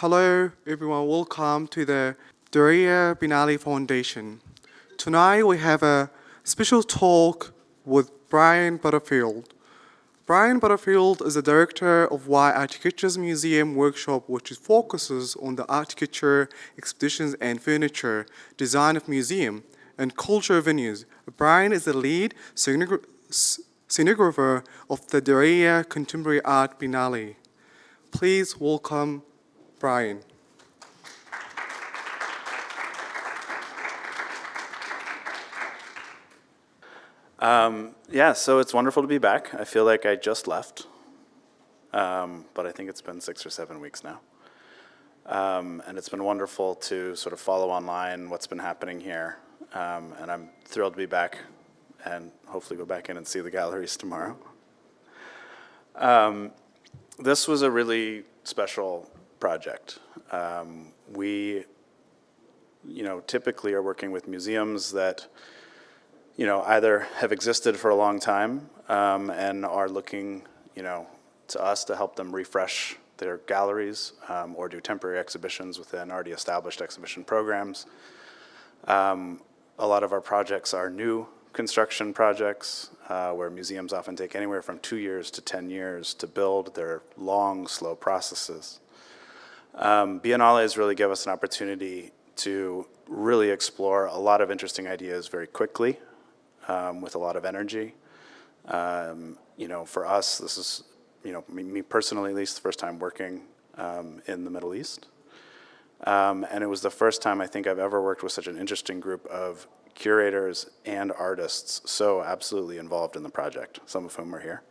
Hello everyone, welcome to the Diriyah Biennale Foundation. Tonight we have a special talk with Brian Butterfield. Brian Butterfield is the director of Y Architecture's Museum Workshop, which focuses on the architecture, exhibitions and furniture, design of museum and cultural venues. Brian is the lead scenographer of the Diriyah Contemporary Art Biennale. Please welcome Brian. So it's wonderful to be back. I feel like I just left, but I think it's been 6 or 7 weeks now. And it's been wonderful to sort of follow online what's been happening here. And I'm thrilled to be back and hopefully go back in and see the galleries tomorrow. This was a really special project. We, typically are working with museums that, either have existed for a long time and are looking, to us to help them refresh their galleries or do temporary exhibitions within already established exhibition programs. A lot of our projects are new construction projects where museums often take anywhere from 2 years to 10 years to build their long, slow processes. Biennales really give us an opportunity to really explore a lot of interesting ideas very quickly with a lot of energy. For us, this is, me personally, at least the first time working in the Middle East. And it was the first time I think I've ever worked with such an interesting group of curators and artists so absolutely involved in the project, some of whom are here.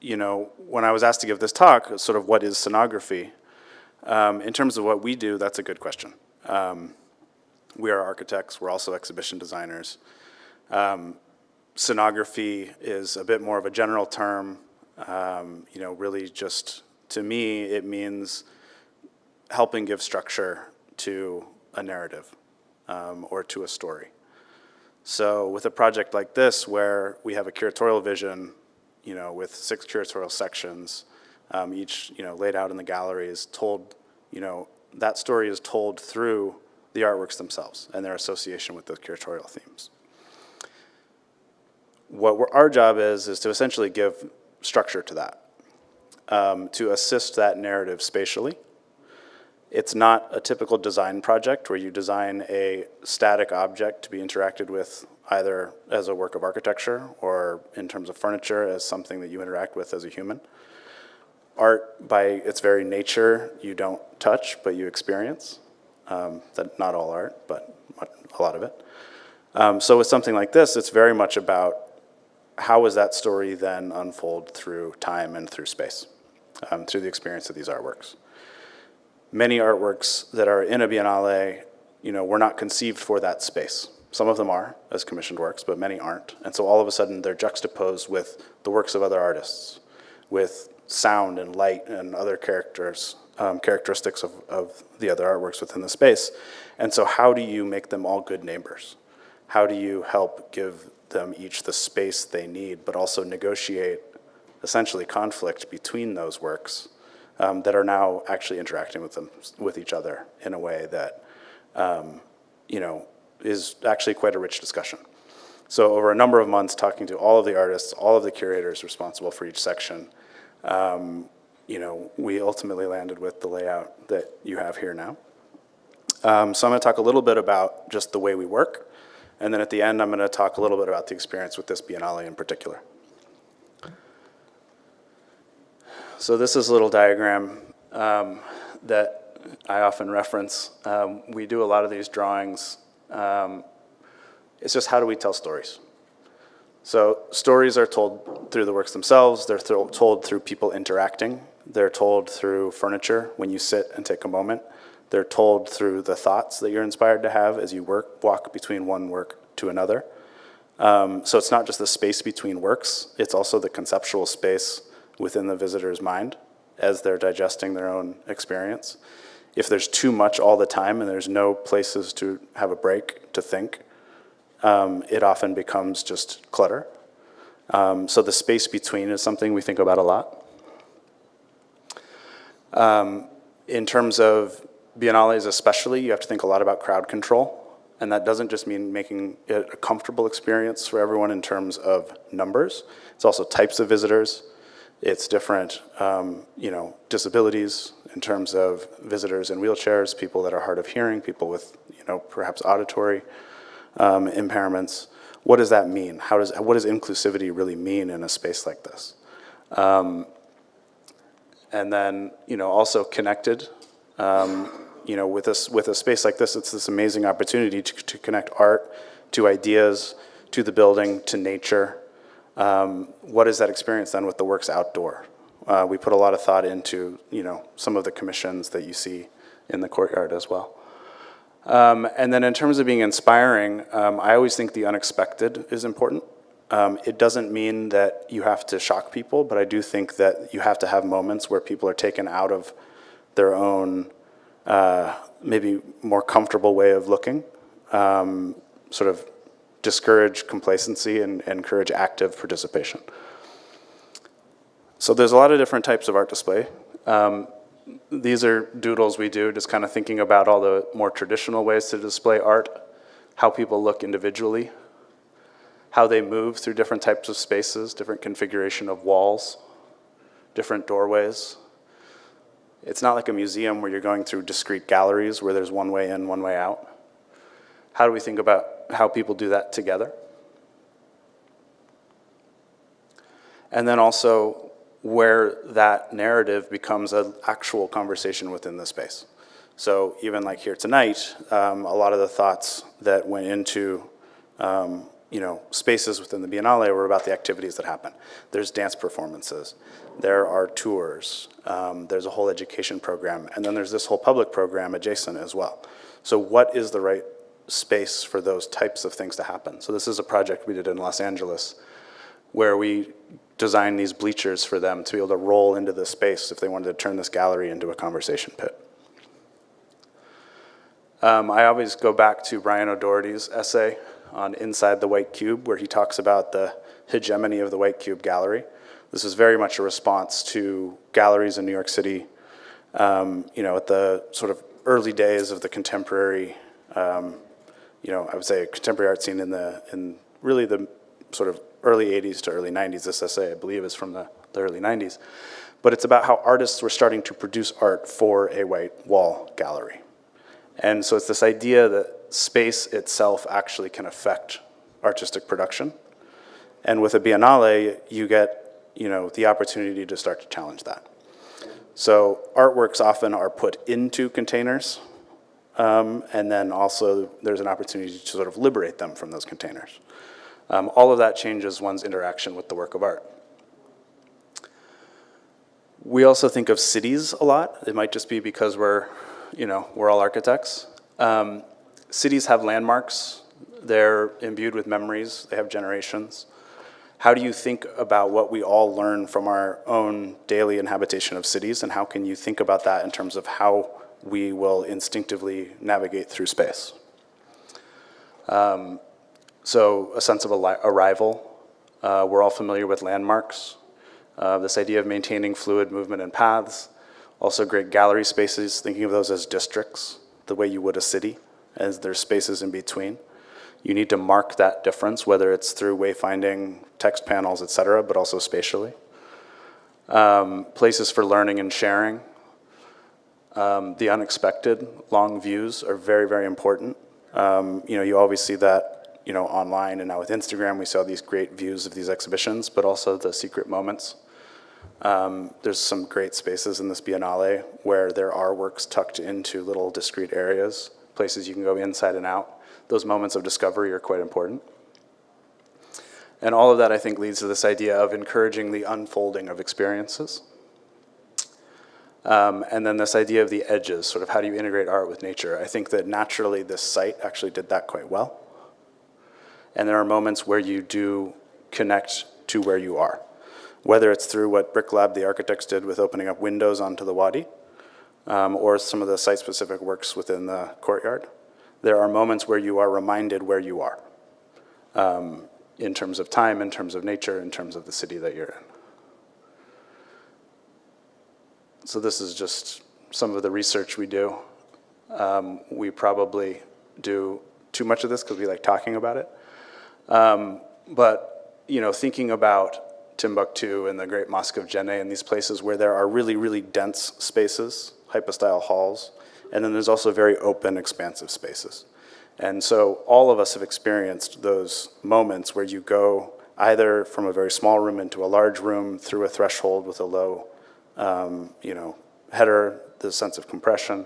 When I was asked to give this talk, sort of what is sonography, in terms of what we do, that's a good question. We are architects, we're also exhibition designers. Sonography is a bit more of a general term, really just, to me, it means helping give structure to a narrative or to a story. So with a project like this, where we have a curatorial vision, with 6 curatorial sections, each, laid out in the galleries, told, that story is told through the artworks themselves and their association with the curatorial themes. What our job is to essentially give structure to that, to assist that narrative spatially. It's not a typical design project where you design a static object to be interacted with either as a work of architecture or in terms of furniture as something that you interact with as a human. Art, by its very nature, you don't touch, but you experience. Not all art, but a lot of it. So with something like this, it's very much about how does that story then unfold through time and through space, through the experience of these artworks. Many artworks that are in a Biennale, were not conceived for that space. Some of them are, as commissioned works, but many aren't. And so all of a sudden, they're juxtaposed with the works of other artists, with sound and light and other characteristics of the other artworks within the space. And so how do you make them all good neighbors? How do you help give them each the space they need, but also negotiate, essentially, conflict between those works that are now actually interacting with each other in a way that, is actually quite a rich discussion. So over a number of months, talking to all of the artists, all of the curators responsible for each section, we ultimately landed with the layout that you have here now. So I'm going to talk a little bit about just the way we work, and then at the end, I'm going to talk a little bit about the experience with this Biennale in particular. So this is a little diagram that I often reference. We do a lot of these drawings. It's just how do we tell stories? So stories are told through the works themselves. They're told through people interacting. They're told through furniture when you sit and take a moment. They're told through the thoughts that you're inspired to have as you walk between one work to another. So it's not just the space between works, it's also the conceptual space within the visitor's mind as they're digesting their own experience. If there's too much all the time and there's no places to have a break to think, it often becomes just clutter. So the space between is something we think about a lot. In terms of biennales especially, you have to think a lot about crowd control. And that doesn't just mean making it a comfortable experience for everyone in terms of numbers. It's also types of visitors. It's different, disabilities in terms of visitors in wheelchairs, people that are hard of hearing, people with, perhaps auditory impairments. What does that mean? What does inclusivity really mean in a space like this? And then, also connected. With a space like this, it's this amazing opportunity to connect art to ideas, to the building, to nature. What is that experience then with the works outdoor? We put a lot of thought into, some of the commissions that you see in the courtyard as well. And then in terms of being inspiring, I always think the unexpected is important. It doesn't mean that you have to shock people, but I do think that you have to have moments where people are taken out of their own maybe more comfortable way of looking, sort of discourage complacency and encourage active participation. So there's a lot of different types of art display. These are doodles we do, just kind of thinking about all the more traditional ways to display art, how people look individually, how they move through different types of spaces, different configuration of walls, different doorways. It's not like a museum where you're going through discrete galleries where there's one way in, one way out. How do we think about how people do that together? And then also where that narrative becomes an actual conversation within the space. So even like here tonight, a lot of the thoughts that went into spaces within the Biennale were about the activities that happen. There's dance performances, there are tours, there's a whole education program, and then there's this whole public program adjacent as well. So what is the right space for those types of things to happen? So this is a project we did in Los Angeles where we designed these bleachers for them to be able to roll into the space if they wanted to turn this gallery into a conversation pit. I always go back to Brian O'Doherty's essay on Inside the White Cube, where he talks about the hegemony of the White Cube gallery. This is very much a response to galleries in New York City, at the sort of early days of the contemporary, I would say contemporary art scene in really the sort of early 80s to early 90s. This essay, I believe, is from the early 90s. But it's about how artists were starting to produce art for a white wall gallery. And so it's this idea that space itself actually can affect artistic production. And with a Biennale, you get, the opportunity to start to challenge that. So artworks often are put into containers, and then also there's an opportunity to sort of liberate them from those containers. All of that changes one's interaction with the work of art. We also think of cities a lot. It might just be because we're all architects. Cities have landmarks. They're imbued with memories. They have generations. How do you think about what we all learn from our own daily inhabitation of cities, and how can you think about that in terms of how we will instinctively navigate through space? So a sense of arrival. We're all familiar with landmarks. This idea of maintaining fluid movement and paths. Also great gallery spaces, thinking of those as districts, the way you would a city, as there's spaces in between. You need to mark that difference, whether it's through wayfinding, text panels, et cetera, but also spatially. Places for learning and sharing. The unexpected, long views are very, very important. You always see that online, and now with Instagram, we saw these great views of these exhibitions, but also the secret moments. There's some great spaces in this Biennale where there are works tucked into little discrete areas, places you can go inside and out. Those moments of discovery are quite important. And all of that, I think, leads to this idea of encouraging the unfolding of experiences. And then this idea of the edges, sort of how do you integrate art with nature? I think that naturally this site actually did that quite well. And there are moments where you do connect to where you are, whether it's through what Brick Lab, the architects, did with opening up windows onto the wadi, or some of the site-specific works within the courtyard. There are moments where you are reminded where you are, in terms of time, in terms of nature, in terms of the city that you're in. So this is just some of the research we do. We probably do too much of this because we like talking about it. But, you know, thinking about Timbuktu and the Great Mosque of Djenné and these places where there are really, really dense spaces, hypostyle halls, and then there's also very open, expansive spaces. And so all of us have experienced those moments where you go either from a very small room into a large room through a threshold with a low, you know, header, the sense of compression.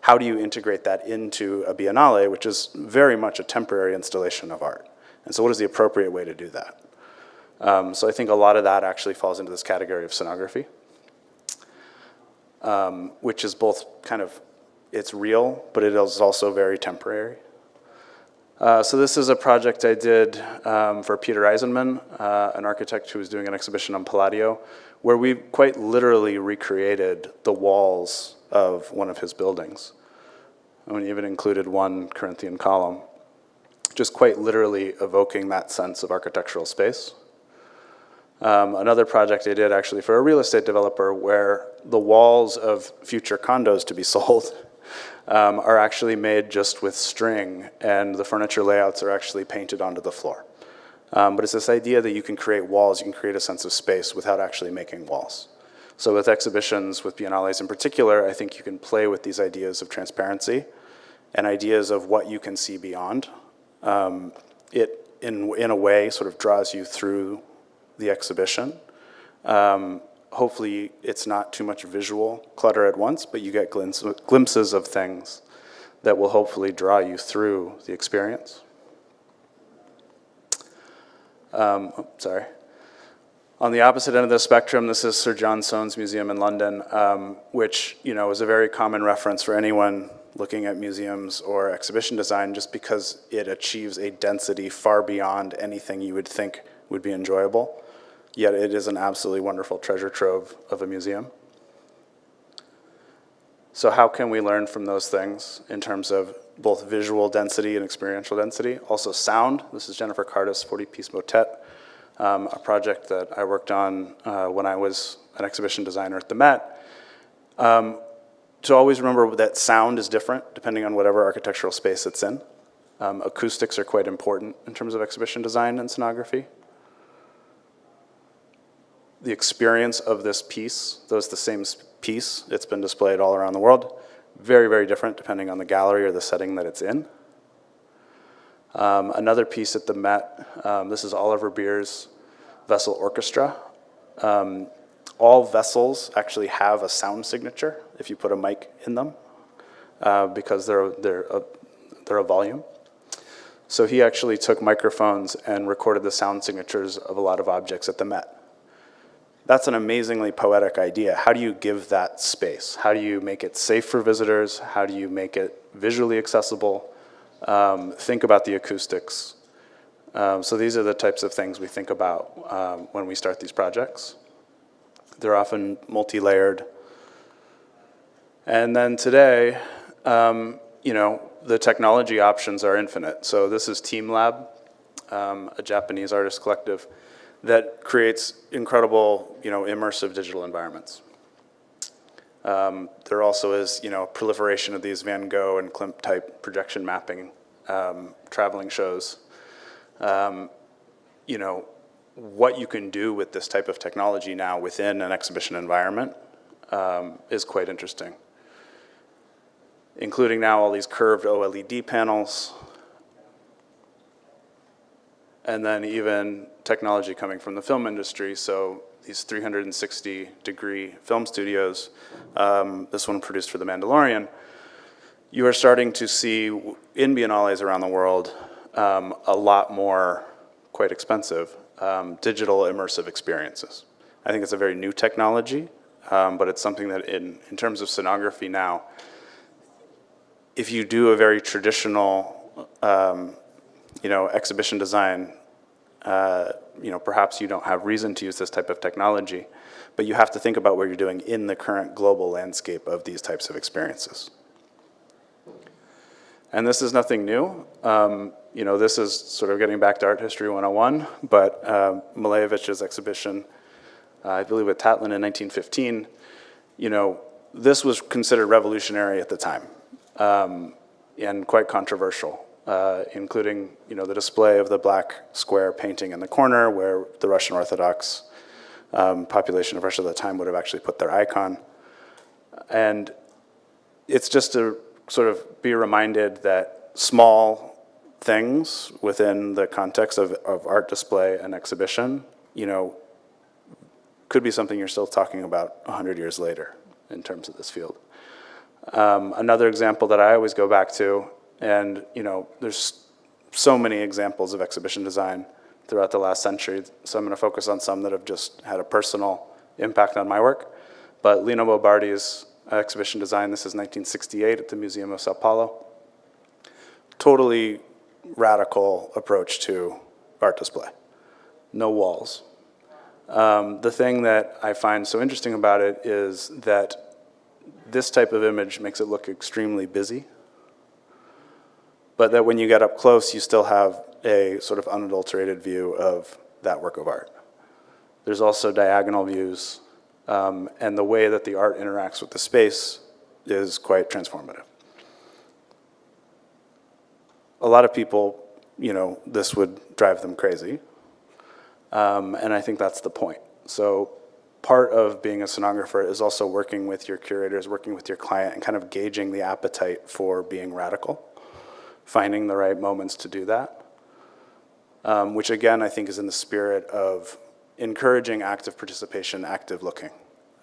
How do you integrate that into a biennale, which is very much a temporary installation of art? And so what is the appropriate way to do that? So I think a lot of that actually falls into this category of sonography, which is both kind of, it's real, but it is also very temporary. So this is a project I did for Peter Eisenman, an architect who was doing an exhibition on Palladio, where we quite literally recreated the walls of one of his buildings. And we even included one Corinthian column, just quite literally evoking that sense of architectural space. Another project I did actually for a real estate developer where the walls of future condos to be sold are actually made just with string, and the furniture layouts are actually painted onto the floor. But it's this idea that you can create walls, you can create a sense of space without actually making walls. So with exhibitions, with biennales in particular, I think you can play with these ideas of transparency and ideas of what you can see beyond. It, in a way, sort of draws you through the exhibition. Hopefully it's not too much visual clutter at once, but you get glimpses of things that will hopefully draw you through the experience. Sorry. On the opposite end of the spectrum, this is Sir John Soane's museum in London, which, you know, is a very common reference for anyone looking at museums or exhibition design, just because it achieves a density far beyond anything you would think would be enjoyable. Yet it is an absolutely wonderful treasure trove of a museum. So how can we learn from those things in terms of both visual density and experiential density? Also sound. This is Jennifer Cardiff's 40-piece motet, a project that I worked on when I was an exhibition designer at the Met. To always remember that sound is different depending on whatever architectural space it's in. Acoustics are quite important in terms of exhibition design and sonography. The experience of this piece, though it's the same piece, it's been displayed all around the world, very, very different depending on the gallery or the setting that it's in. Another piece at the Met, this is Oliver Beer's Vessel Orchestra. All vessels actually have a sound signature if you put a mic in them, because they're a volume. So he actually took microphones and recorded the sound signatures of a lot of objects at the Met. That's an amazingly poetic idea. How do you give that space? How do you make it safe for visitors? How do you make it visually accessible? Think about the acoustics. So these are the types of things we think about when we start these projects. They're often multi-layered. And then today, you know, the technology options are infinite. So this is TeamLab, a Japanese artist collective that creates incredible, you know, immersive digital environments. There also is, you know, proliferation of these Van Gogh and Klimt type projection mapping traveling shows. You know, what you can do with this type of technology now within an exhibition environment is quite interesting, including now all these curved OLED panels, and then even technology coming from the film industry, so these 360-degree film studios, this one produced for The Mandalorian, you are starting to see in biennales around the world a lot more, quite expensive, digital immersive experiences. I think it's a very new technology, but it's something that in terms of sonography now, if you do a very traditional you know, exhibition design, you know, perhaps you don't have reason to use this type of technology, but you have to think about what you're doing in the current global landscape of these types of experiences. And this is nothing new. You know, this is sort of getting back to art history 101, but Malejevich's exhibition, I believe with Tatlin in 1915, this was considered revolutionary at the time, and quite controversial, including, the display of the black square painting in the corner where the Russian Orthodox population of Russia at the time would have actually put their icon. And it's just to sort of be reminded that small things within the context of art display and exhibition, could be something you're still talking about 100 years later in terms of this field. Another example that I always go back to, and there's so many examples of exhibition design throughout the last century, so I'm going to focus on some that have just had a personal impact on my work. But Linobobardi's exhibition design, this is 1968 at the Museum of Sao Paulo. Totally radical approach to art display. No walls. The thing that I find so interesting about it is that this type of image makes it look extremely busy, but that when you get up close, you still have a sort of unadulterated view of that work of art. There's also diagonal views, and the way that the art interacts with the space is quite transformative. A lot of people, this would drive them crazy, and I think that's the point. So part of being a sonographer is also working with your curators, working with your client, and kind of gauging the appetite for being radical, finding the right moments to do that, which again I think is in the spirit of encouraging active participation, active looking.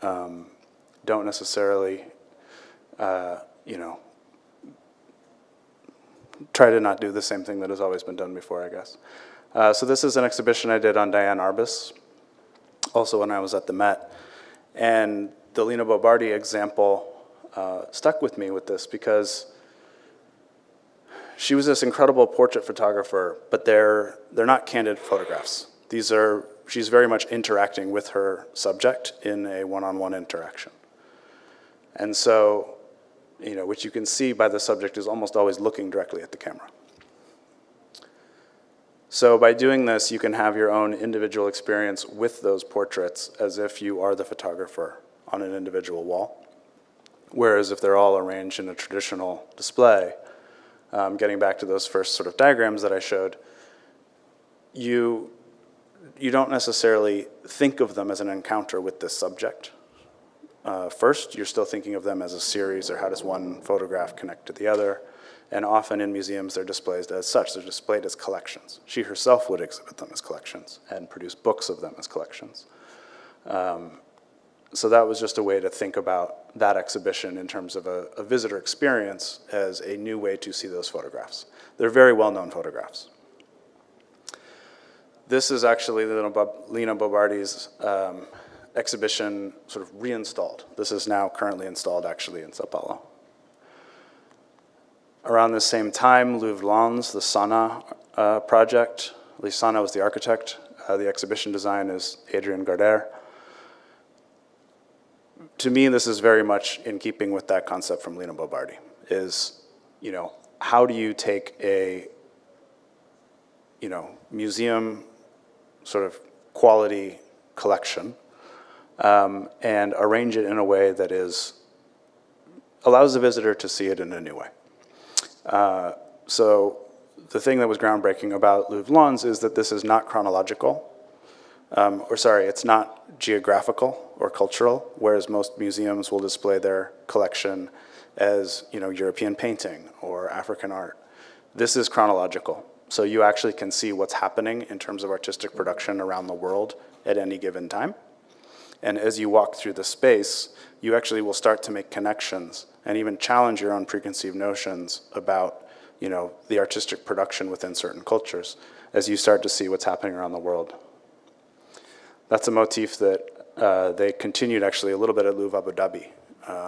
Don't necessarily, try to not do the same thing that has always been done before, I guess. So this is an exhibition I did on Diane Arbus, also when I was at the Met. And the Linobobardi example stuck with me with this because she was this incredible portrait photographer, but they're not candid photographs. She's very much interacting with her subject in a one-on-one interaction. And so, which you can see by the subject is almost always looking directly at the camera. So by doing this, you can have your own individual experience with those portraits as if you are the photographer on an individual wall. Whereas if they're all arranged in a traditional display, getting back to those first sort of diagrams that I showed, you don't necessarily think of them as an encounter with this subject. First, you're still thinking of them as a series, or how does one photograph connect to the other? And often in museums, they're displayed as such. They're displayed as collections. She herself would exhibit them as collections and produce books of them as collections. So that was just a way to think about that exhibition in terms of a visitor experience as a new way to see those photographs. They're very well-known photographs. This is actually Linobobardi's exhibition sort of reinstalled. This is now currently installed actually in Sao Paulo. Around the same time, Louvre Lens, the Sana project. At least Sana was the architect. The exhibition design is Adrian Gardner. To me, this is very much in keeping with that concept from Linobobardi, is, how do you take a, museum sort of quality collection and arrange it in a way that allows the visitor to see it in a new way. So the thing that was groundbreaking about Louvre Lens is that this is not chronological, it's not geographical or cultural, whereas most museums will display their collection as, European painting or African art. This is chronological, so you actually can see what's happening in terms of artistic production around the world at any given time. And as you walk through the space, you actually will start to make connections and even challenge your own preconceived notions about, the artistic production within certain cultures as you start to see what's happening around the world. That's a motif that they continued actually a little bit at Louvre Abu Dhabi,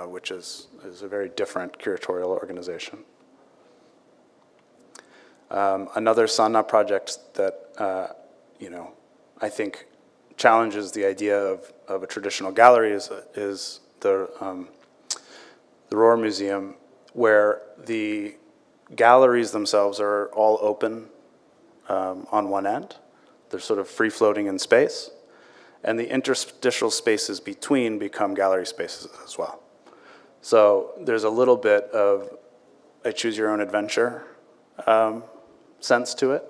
which is a very different curatorial organization. Another Sana project that, I think challenges the idea of a traditional gallery is the Rohr Museum, where the galleries themselves are all open on one end. They're sort of free-floating in space. and the interstitial spaces between become gallery spaces as well. So there's a little bit of a choose your own adventure sense to it.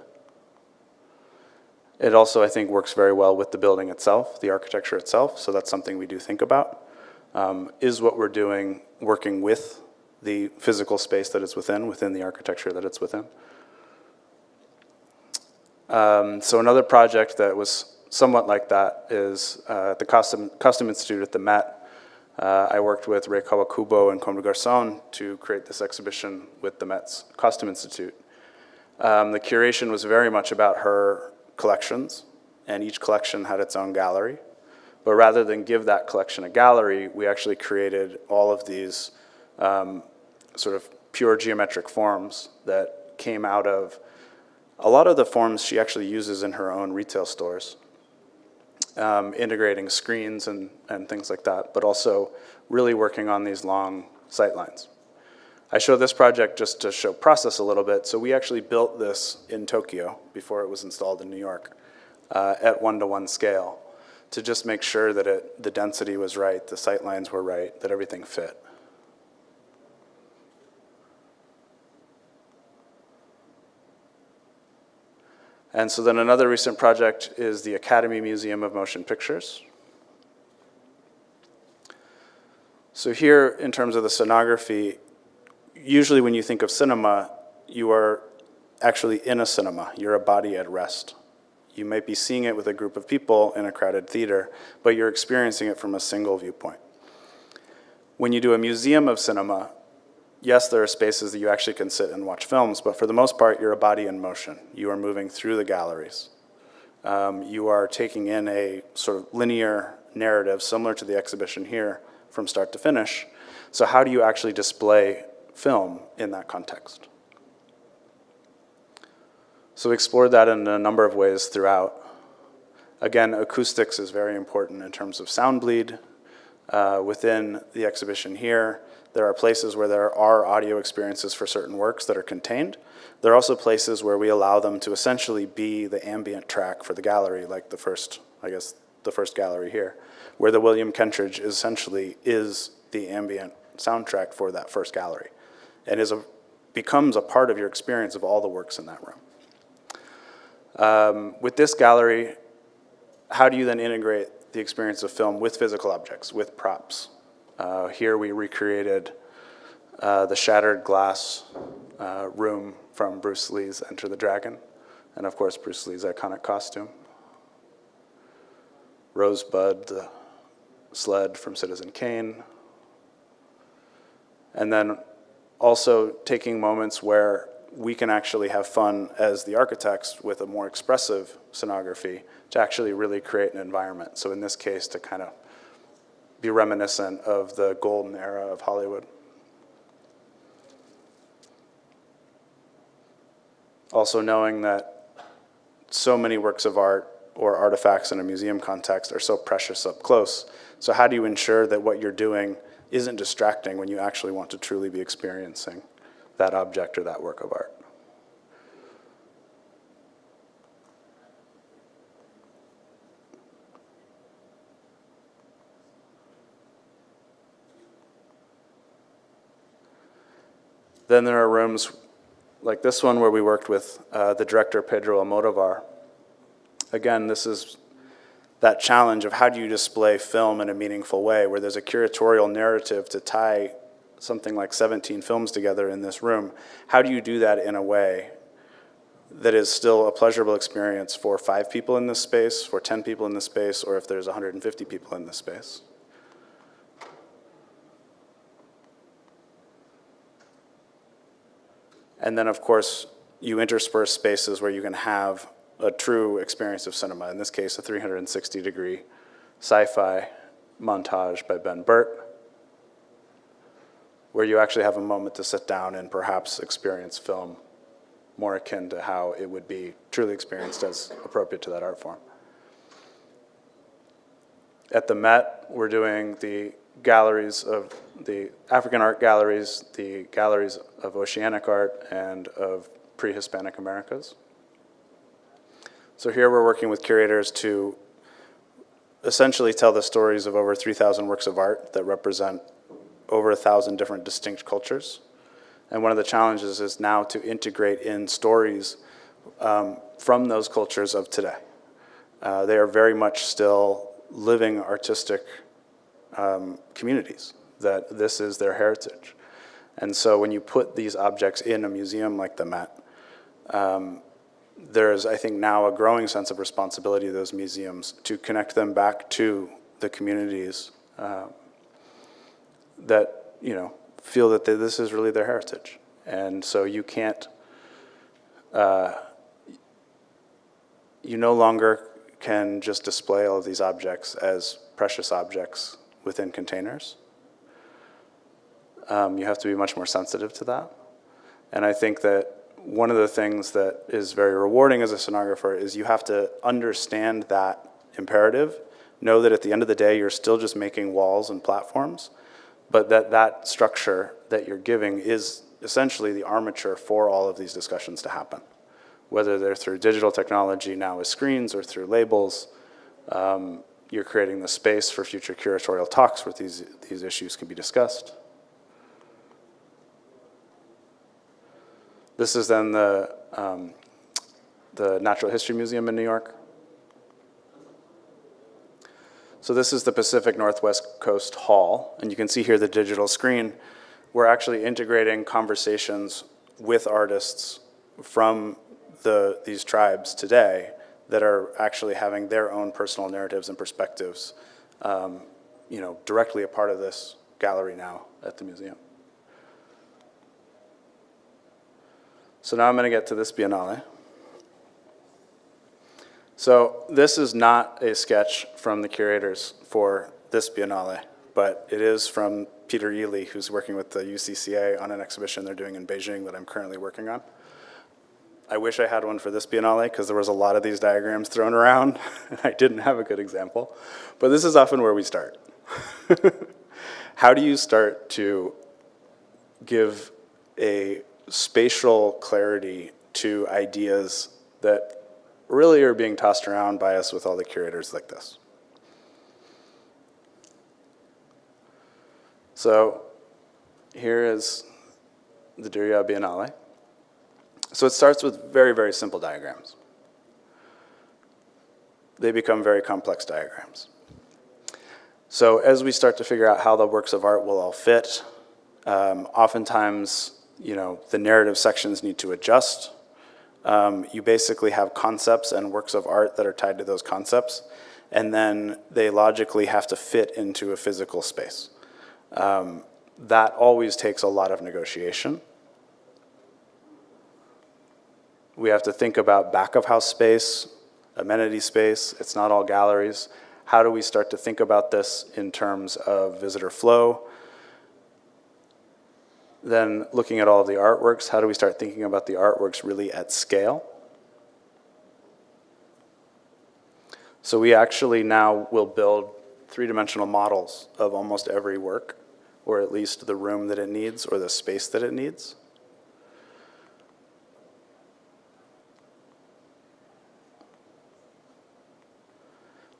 It also, I think, works very well with the building itself, the architecture itself, so that's something we do think about. Is what we're doing working with the physical space that it's within the architecture that it's within? So another project that was somewhat like that is at the Costume Institute at the Met. I worked with Ray Kawakubo and Comme des Garçons to create this exhibition with the Met's Costume Institute. The curation was very much about her collections, and each collection had its own gallery. But rather than give that collection a gallery, we actually created all of these sort of pure geometric forms that came out of a lot of the forms she actually uses in her own retail stores, integrating screens and things like that, but also really working on these long sight lines. I show this project just to show process a little bit. So we actually built this in Tokyo before it was installed in New York at 1-to-1 scale to just make sure that the density was right, the sight lines were right, that everything fit. And so then another recent project is the Academy Museum of Motion Pictures. So here, in terms of the sonography, usually when you think of cinema, you are actually in a cinema. You're a body at rest. You might be seeing it with a group of people in a crowded theater, but you're experiencing it from a single viewpoint. When you do a museum of cinema, yes, there are spaces that you actually can sit and watch films, but for the most part, you're a body in motion. You are moving through the galleries. You are taking in a sort of linear narrative similar to the exhibition here from start to finish. So how do you actually display film in that context? So we explored that in a number of ways throughout. Again, acoustics is very important in terms of sound bleed. Within the exhibition here, there are places where there are audio experiences for certain works that are contained. There are also places where we allow them to essentially be the ambient track for the gallery, like the first gallery here, where the William Kentridge essentially is the ambient soundtrack for that first gallery, and becomes a part of your experience of all the works in that room. With this gallery, how do you then integrate the experience of film with physical objects, with props? Here we recreated the shattered glass room from Bruce Lee's Enter the Dragon, and of course Bruce Lee's iconic costume. Rosebud, the sled from Citizen Kane. And then also taking moments where we can actually have fun as the architects with a more expressive scenography to actually really create an environment. So in this case, to kind of be reminiscent of the golden era of Hollywood. Also knowing that so many works of art or artifacts in a museum context are so precious up close. So how do you ensure that what you're doing isn't distracting when you actually want to truly be experiencing that object or that work of art? Then there are rooms like this one where we worked with the director Pedro Almodovar. Again, this is that challenge of how do you display film in a meaningful way, where there's a curatorial narrative to tie something like 17 films together in this room. How do you do that in a way that is still a pleasurable experience for 5 people in this space, for 10 people in this space, or if there's 150 people in this space? And then, of course, you intersperse spaces where you can have a true experience of cinema, in this case, a 360-degree sci-fi montage by Ben Burt, where you actually have a moment to sit down and perhaps experience film more akin to how it would be truly experienced as appropriate to that art form. At the Met, we're doing the galleries of the African art galleries, the galleries of oceanic art, and of pre-Hispanic Americas. So here we're working with curators to essentially tell the stories of over 3,000 works of art that represent over 1,000 different distinct cultures. And one of the challenges is now to integrate in stories from those cultures of today. They are very much still living artistic communities, that this is their heritage. And so when you put these objects in a museum like the Met, there's, I think, now a growing sense of responsibility of those museums to connect them back to the communities that, you know, feel that this is really their heritage. And so you can't, you no longer can just display all of these objects as precious objects within containers. You have to be much more sensitive to that. And I think that one of the things that is very rewarding as a sonographer is you have to understand that imperative, know that at the end of the day you're still just making walls and platforms, but that structure that you're giving is essentially the armature for all of these discussions to happen. Whether they're through digital technology now with screens or through labels, you're creating the space for future curatorial talks where these issues can be discussed. This is then the Natural History Museum in New York. So this is the Pacific Northwest Coast Hall, and you can see here the digital screen. We're actually integrating conversations with artists from these tribes today that are actually having their own personal narratives and perspectives, you know, directly a part of this gallery now at the museum. So now I'm going to get to this Biennale. So this is not a sketch from the curators for this Biennale, but it is from Peter Ely, who's working with the UCCA on an exhibition they're doing in Beijing that I'm currently working on. I wish I had one for this Biennale because there was a lot of these diagrams thrown around and I didn't have a good example. But this is often where we start. How do you start to give a spatial clarity to ideas that really are being tossed around by us with all the curators like this? So here is the Diriyah Biennale. So it starts with very, very simple diagrams. They become very complex diagrams. So as we start to figure out how the works of art will all fit, oftentimes, you know, the narrative sections need to adjust. You basically have concepts and works of art that are tied to those concepts, and then they logically have to fit into a physical space. That always takes a lot of negotiation. We have to think about back of house space, amenity space. It's not all galleries. How do we start to think about this in terms of visitor flow? Then looking at all of the artworks, how do we start thinking about the artworks really at scale? So we actually now will build three-dimensional models of almost every work, or at least the room that it needs or the space that it needs.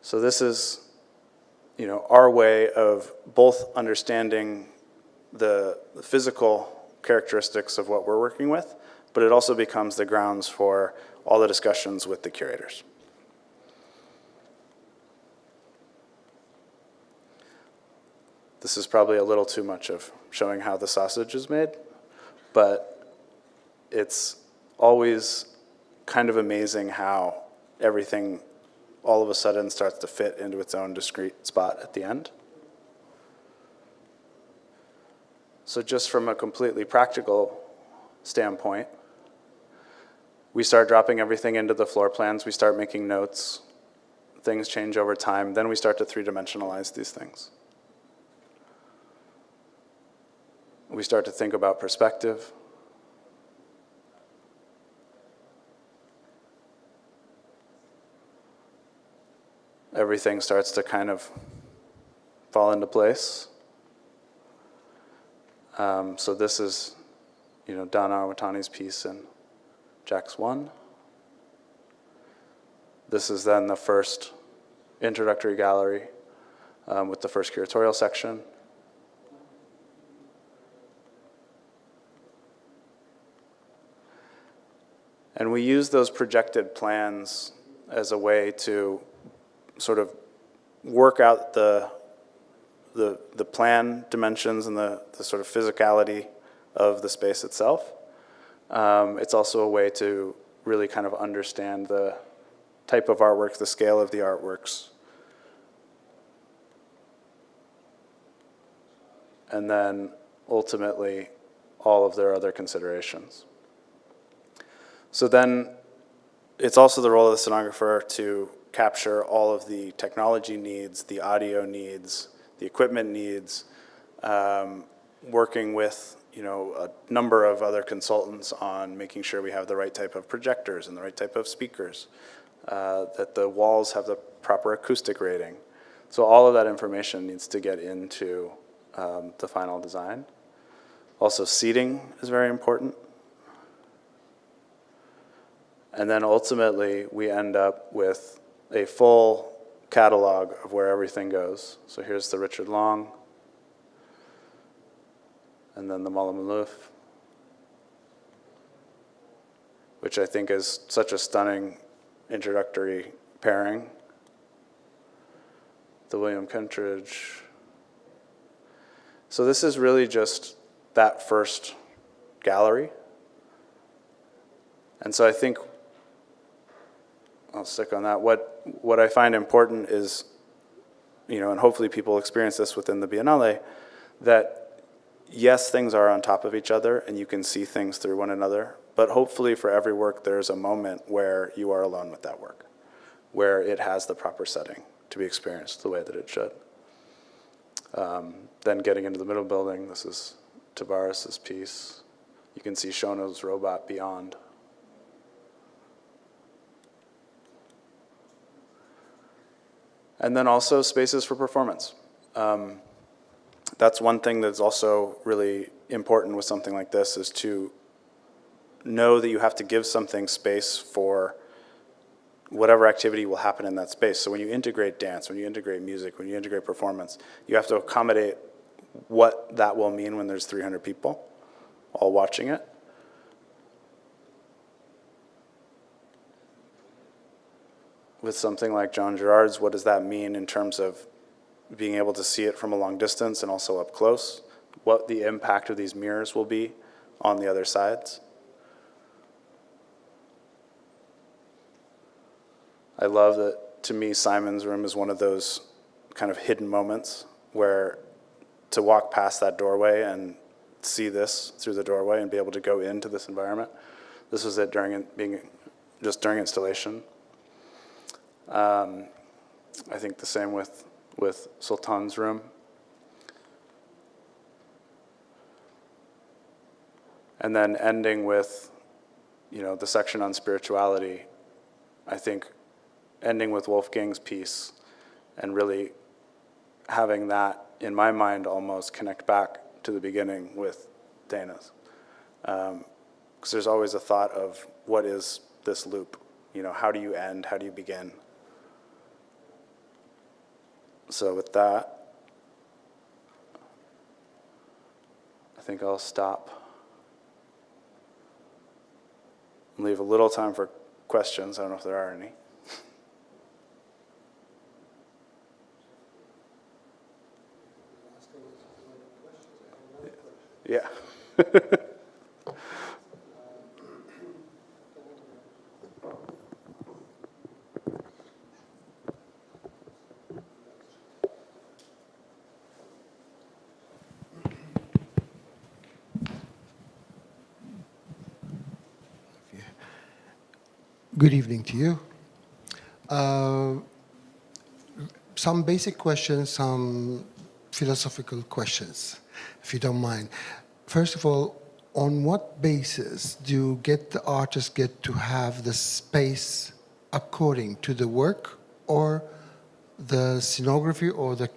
So this is, you know, our way of both understanding the physical characteristics of what we're working with, but it also becomes the grounds for all the discussions with the curators. This is probably a little too much of showing how the sausage is made, but it's always kind of amazing how everything all of a sudden starts to fit into its own discrete spot at the end. So just from a completely practical standpoint, we start dropping everything into the floor plans, we start making notes, things change over time, then we start to three-dimensionalize these things. We start to think about perspective. Everything starts to kind of fall into place. So this is, you know, Don Arwatani's piece in Jax 1. This is then the first introductory gallery with the first curatorial section. And we use those projected plans as a way to sort of work out the plan dimensions and the sort of physicality of the space itself. It's also a way to really kind of understand the type of artwork, the scale of the artworks. And then ultimately all of their other considerations. So then it's also the role of the sonographer to capture all of the technology needs, the audio needs, the equipment needs, working with a number of other consultants on making sure we have the right type of projectors and the right type of speakers, that the walls have the proper acoustic rating. So all of that information needs to get into the final design. Also, seating is very important. And then ultimately, we end up with a full catalog of where everything goes. So here's the Richard Long, and then the Mala Malouf, which I think is such a stunning introductory pairing. The William Kentridge. So this is really just that first gallery. And so I think I'll stick on that. What I find important is, and hopefully people experience this within the Biennale, that yes, things are on top of each other and you can see things through one another, but hopefully for every work there's a moment where you are alone with that work, where it has the proper setting to be experienced the way that it should. Then getting into the middle building, this is Tavares's piece. You can see Shono's robot beyond. And then also spaces for performance. That's one thing that's also really important with something like this, is to know that you have to give something space for whatever activity will happen in that space. So when you integrate dance, when you integrate music, when you integrate performance, you have to accommodate what that will mean when there's 300 people all watching it. With something like John Gerard's, what does that mean in terms of being able to see it from a long distance and also up close? What the impact of these mirrors will be on the other sides? I love that, to me, Simon's room is one of those kind of hidden moments where to walk past that doorway and see this through the doorway and be able to go into this environment. This was it during installation. I think the same with Sultan's room. And then ending with, the section on spirituality, I think ending with Wolfgang's piece and really having that, in my mind, almost connect back to the beginning with Dana's. Because there's always a thought of, what is this loop? How do you end? How do you begin? So with that, I think I'll stop and leave a little time for questions. I don't know if there are any. Yeah. Good evening to you. Some basic questions, some philosophical questions, if you don't mind. First of all, on what basis do the artists get to have the space according to the work or the scenography or the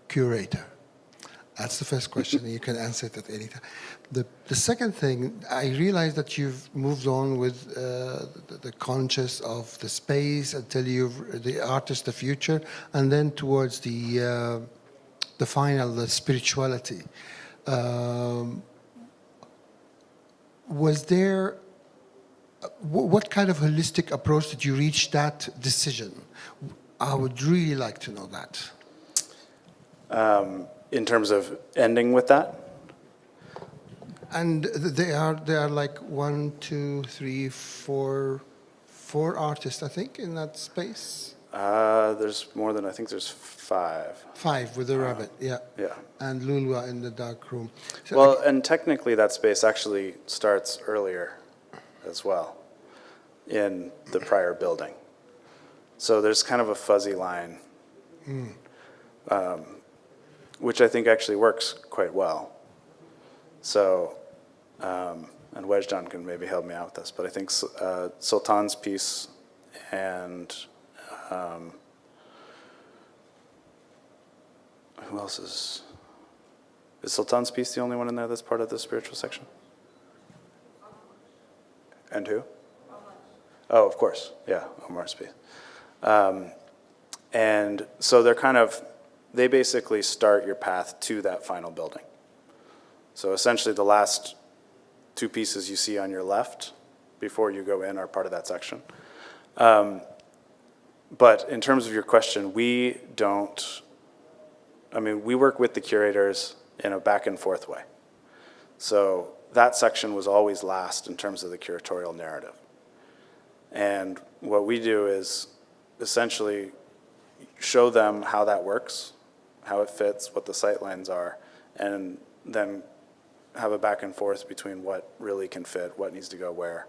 curator? That's the first question. You can answer it at any time. The second thing, I realize that you've moved on with the conscious of the space until the artist, the future, and then towards the final, the spirituality. Was there, what kind of holistic approach did you reach that decision? I would really like to know that. In terms of ending with that? And they are like 1, 2, 3, 4 artists, I think, in that space. There's more than, I think there's 5. 5 with the rabbit, yeah. Yeah. And Lulwa in the dark room. So Well, and technically that space actually starts earlier as well in the prior building. So there's kind of a fuzzy line, which I think actually works quite well. So, and Wejdan can maybe help me out with this, but I think Sultan's piece and who else is Sultan's piece the only one in there that's part of the spiritual section? And who? Oh, of course, yeah, Omar's piece. And so they basically start your path to that final building. So essentially the last 2 pieces you see on your left before you go in are part of that section. But in terms of your question, we work with the curators in a back and forth way. So that section was always last in terms of the curatorial narrative. And what we do is essentially show them how that works, how it fits, what the sight lines are, and then have a back and forth between what really can fit, what needs to go where.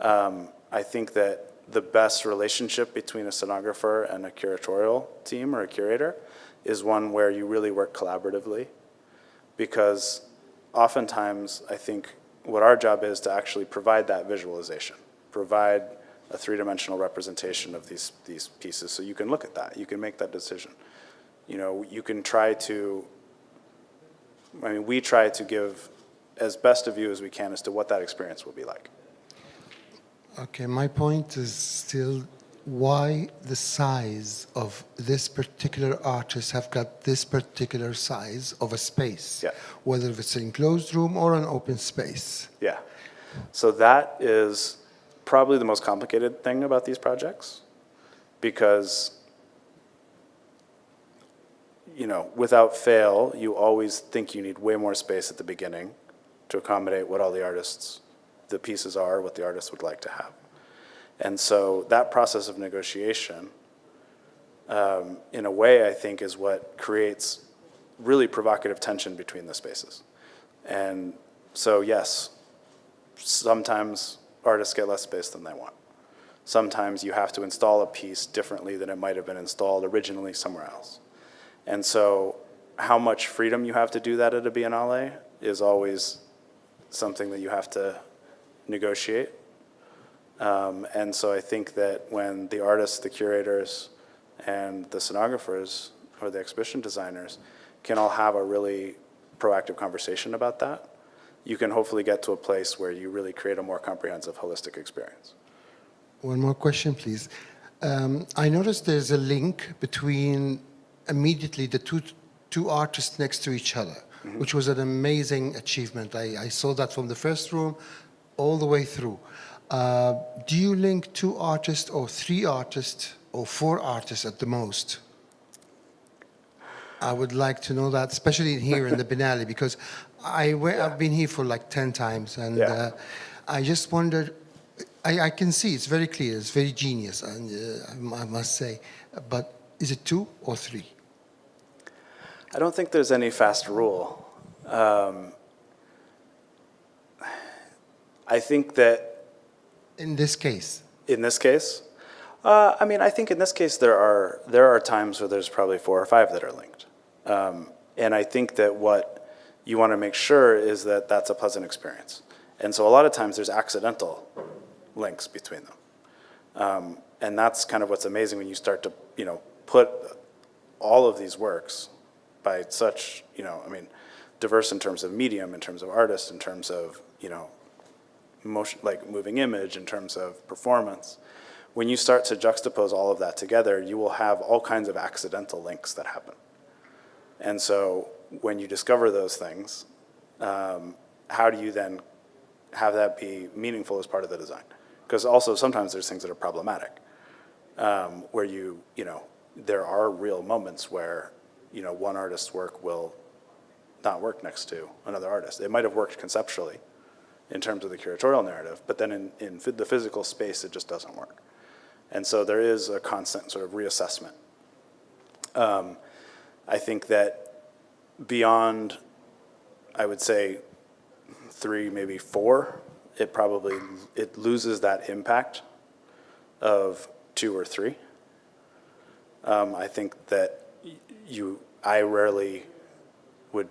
I think that the best relationship between a sonographer and a curatorial team or a curator is one where you really work collaboratively, because oftentimes I think what our job is to actually provide that visualization, provide a 3-dimensional representation of these pieces so you can look at that, you can make that decision. You know, you can try to, we try to give as best a view as we can as to what that experience will be like. Okay, my point is still why the size of this particular artist have got this particular size of a space, Yeah. whether it's an enclosed room or an open space. Yeah. So that is probably the most complicated thing about these projects, because without fail, you always think you need way more space at the beginning to accommodate what all the pieces are, what the artist would like to have. And so that process of negotiation, in a way, I think, is what creates really provocative tension between the spaces. And so, yes, sometimes artists get less space than they want. Sometimes you have to install a piece differently than it might have been installed originally somewhere else. And so how much freedom you have to do that at a Biennale is always something that you have to negotiate. And so I think that when the artists, the curators, and the sonographers or the exhibition designers can all have a really proactive conversation about that, you can hopefully get to a place where you really create a more comprehensive, holistic experience. One more question, please. I noticed there's a link between immediately the two artists next to each other, which was an amazing achievement. I saw that from the first room all the way through. Do you link 2 artists or 3 artists or 4 artists at the most? I would like to know that, especially here in the Biennale, because I've been here for like 10 times, and I just wondered, I can see it's very clear, it's very genius, and I must say, but is it 2 or 3? I don't think there's any fast rule. I think that In this case? in this case, I think in this case there are times where there's probably 4 or 5 that are linked, and I think that what you want to make sure is that that's a pleasant experience. And so a lot of times there's accidental links between them, and that's kind of what's amazing when you start to put all of these works by such, I mean, diverse in terms of medium, in terms of artist, in terms of, motion, like moving image, in terms of performance. When you start to juxtapose all of that together, you will have all kinds of accidental links that happen. And so when you discover those things, how do you then have that be meaningful as part of the design? Because also sometimes there's things that are problematic, where there are real moments where, one artist's work will not work next to another artist. It might have worked conceptually in terms of the curatorial narrative, but then in the physical space, it just doesn't work. And so there is a constant sort of reassessment. I think that beyond, I would say, 3, maybe 4, it loses that impact of 2 or 3. I think that I rarely would,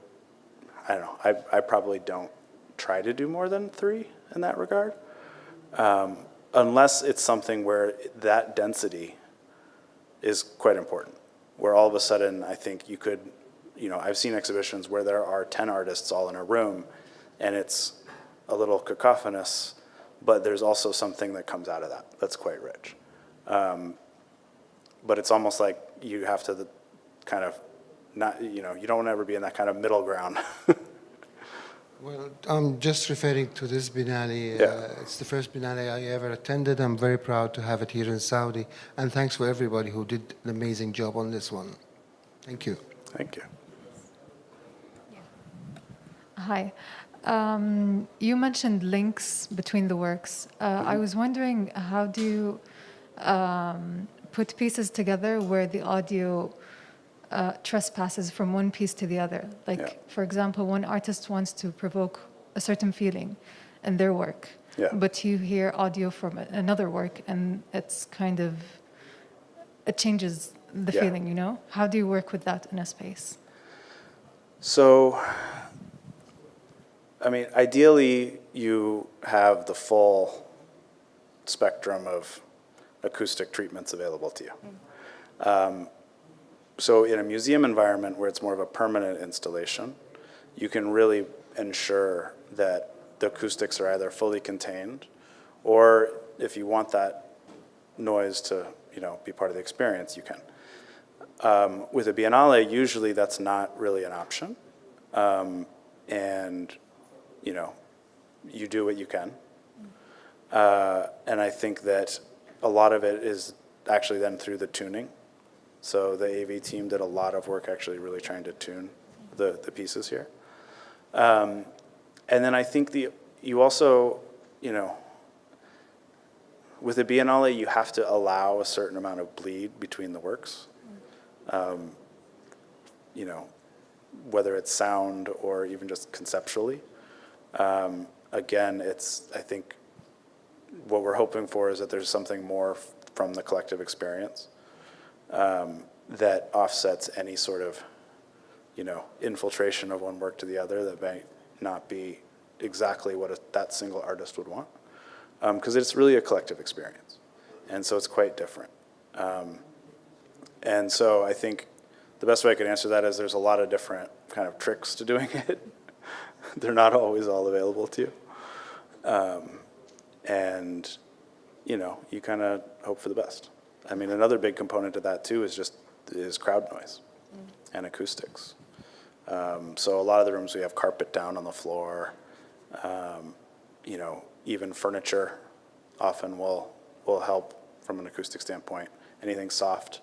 I don't know, I probably don't try to do more than 3 in that regard, unless it's something where that density is quite important, where all of a sudden I think you could, I've seen exhibitions where there are 10 artists all in a room and it's a little cacophonous, but there's also something that comes out of that that's quite rich. But it's almost like you have to kind of not, you don't want to ever be in that kind of middle ground. Well, I'm just referring to this Biennale. Yeah. It's the first Biennale I ever attended. I'm very proud to have it here in Saudi. And thanks for everybody who did an amazing job on this one. Thank you. Thank you. Hi. You mentioned links between the works. I was wondering, how do you put pieces together where the audio trespasses from one piece to the other? Like, Yeah. for example, one artist wants to provoke a certain feeling in their work, Yeah. but you hear audio from another work and it's kind of, it changes the Yeah. feeling, How do you work with that in a space? So, I mean, ideally, you have the full spectrum of acoustic treatments available to you. So in a museum environment where it's more of a permanent installation, you can really ensure that the acoustics are either fully contained, or if you want that noise to, be part of the experience, you can. With a Biennale, usually that's not really an option. And, you do what you can. And I think that a lot of it is actually then through the tuning. So the AV team did a lot of work actually really trying to tune the pieces here. And then I think you also, with a Biennale, you have to allow a certain amount of bleed between the works. Whether it's sound or even just conceptually. Again, I think what we're hoping for is that there's something more from the collective experience that offsets any sort of, infiltration of one work to the other that may not be exactly what that single artist would want. Because it's really a collective experience. And so it's quite different. And so I think the best way I could answer that is there's a lot of different kind of tricks to doing it. They're not always all available to you. And, you kind of hope for the best. I mean, another big component of that too is crowd noise and acoustics. So a lot of the rooms we have carpet down on the floor. Even furniture often will help from an acoustic standpoint. Anything soft.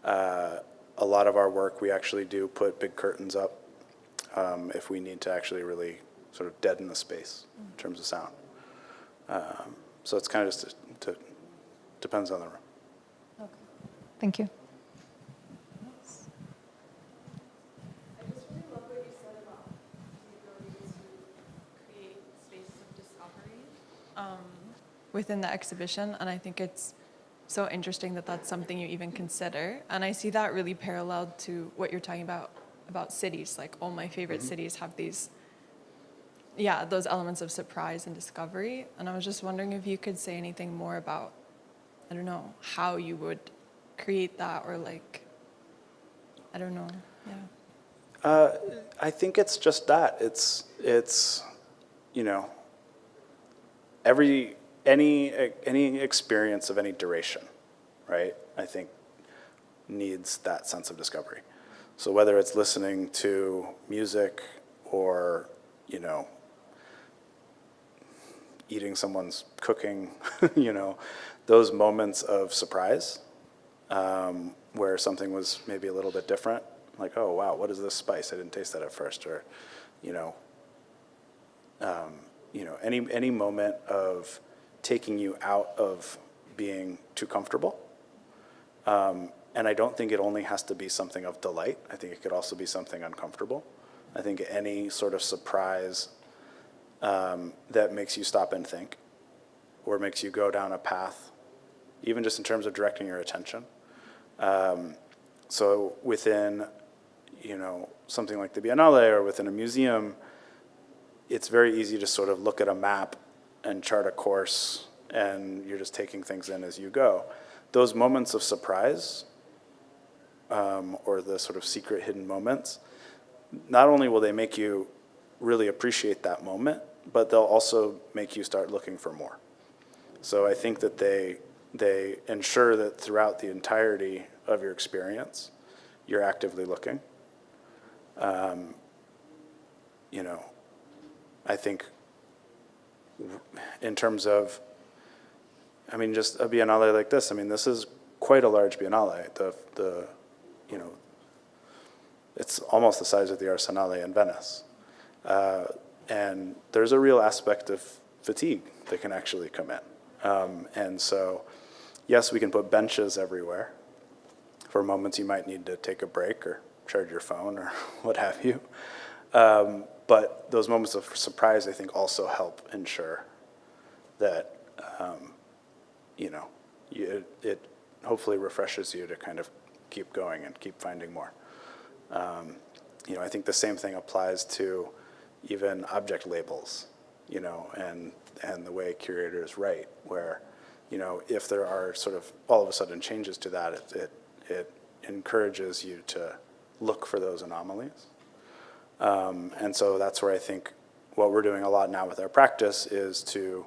A lot of our work, we actually do put big curtains up if we need to actually really sort of deaden the space in terms of sound. So it's kind of just depends on the room. Okay. Thank you. I just really love what you said about the ability to create spaces of discovery within the exhibition, and I think it's so interesting that that's something you even consider. And I see that really paralleled to what you're talking about cities. Like, all my favorite cities have these, those elements of surprise and discovery. And I was just wondering if you could say anything more about, I don't know, how you would create that, or like, I don't know, yeah. I think it's just that. It's you know, any experience of any duration, right? I think needs that sense of discovery. So whether it's listening to music or, you know, eating someone's cooking, you know, those moments of surprise where something was maybe a little bit different, like, oh wow, what is this spice? I didn't taste that at first, or, you know, any moment of taking you out of being too comfortable. And I don't think it only has to be something of delight. I think it could also be something uncomfortable. I think any sort of surprise that makes you stop and think, or makes you go down a path, even just in terms of directing your attention. So within, you know, something like the Biennale or within a museum, it's very easy to sort of look at a map and chart a course, and you're just taking things in as you go. Those moments of surprise, or the sort of secret hidden moments, not only will they make you really appreciate that moment, but they'll also make you start looking for more. So I think that they ensure that throughout the entirety of your experience, you're actively looking. You know, I think in terms of, I mean, just a Biennale like this, I mean, this is quite a large Biennale. You know, it's almost the size of the Arsenale in Venice. And there's a real aspect of fatigue that can actually come in. And so, yes, we can put benches everywhere for moments you might need to take a break or charge your phone or what have you. But those moments of surprise, I think, also help ensure that, you know, it hopefully refreshes you to kind of keep going and keep finding more. You know, I think the same thing applies to even object labels, you know, and the way curators write, where, you know, if there are sort of all of a sudden changes to that, it encourages you to look for those anomalies. And so that's where I think what we're doing a lot now with our practice is to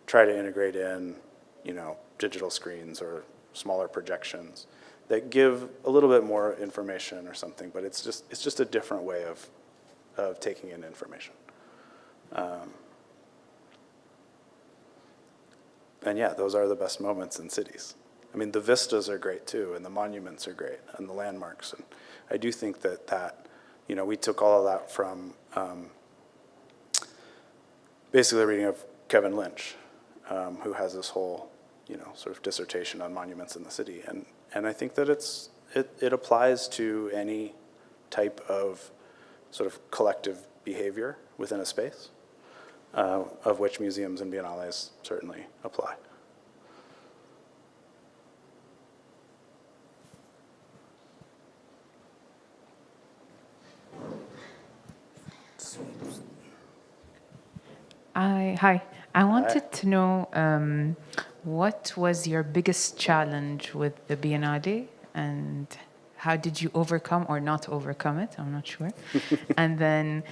try to integrate in, you know, digital screens or smaller projections that give a little bit more information or something, but it's just a different way of taking in information. And yeah, those are the best moments in cities. I mean, the vistas are great too, and the monuments are great, and the landmarks. And I do think that, you know, we took all of that from basically a reading of Kevin Lynch, who has this whole, you know, sort of dissertation on monuments in the city. And I think that it applies to any type of sort of collective behavior within a space, of which museums and biennales certainly apply. Hi. I wanted to know what was your biggest challenge with the Biennale, and how did you overcome or not overcome it? I'm not sure. And then,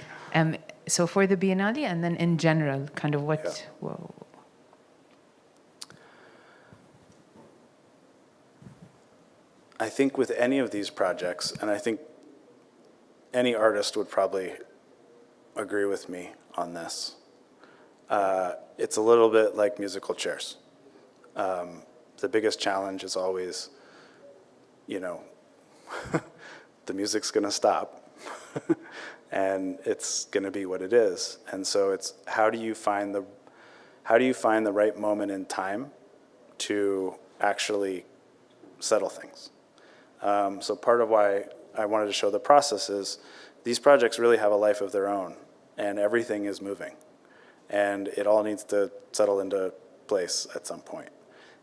so for the Biennale, and then in general, kind of what? Yeah. Whoa. I think with any of these projects, and I think any artist would probably agree with me on this, it's a little bit like musical chairs. The biggest challenge is always, you know, the music's going to stop and it's going to be what it is. And so it's how do you find the right moment in time to actually settle things. So part of why I wanted to show the process is these projects really have a life of their own, and everything is moving. And it all needs to settle into place at some point.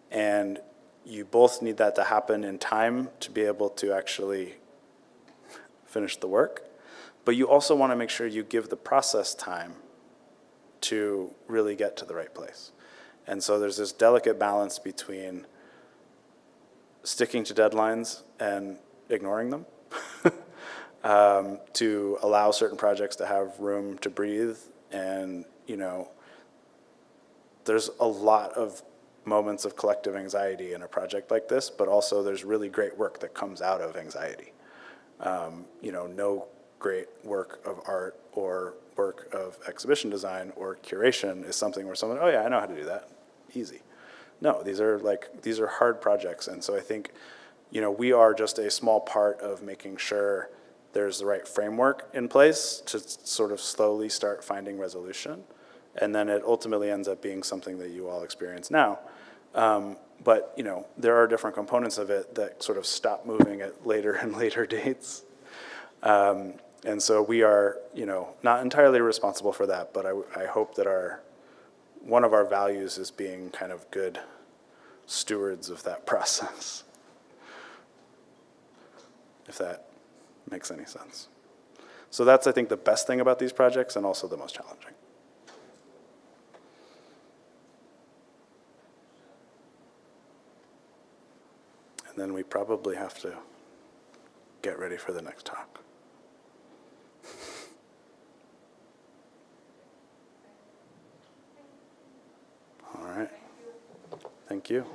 And you both need that to happen in time to be able to actually finish the work, but you also want to make sure you give the process time to really get to the right place. And so there's this delicate balance between sticking to deadlines and ignoring them, to allow certain projects to have room to breathe. And, you know, there's a lot of moments of collective anxiety in a project like this, but also there's really great work that comes out of anxiety. You know, no great work of art or work of exhibition design or curation is something where someone, oh yeah, I know how to do that, easy. No, these are hard projects, and so I think, you know, we are just a small part of making sure there's the right framework in place to sort of slowly start finding resolution, and then it ultimately ends up being something that you all experience now. But, you know, there are different components of it that sort of stop moving at later and later dates. And so we are, you know, not entirely responsible for that, but I hope that one of our values is being kind of good stewards of that process, if that makes any sense. So that's, I think, the best thing about these projects and also the most challenging. And then we probably have to get ready for the next talk. All right. Thank you.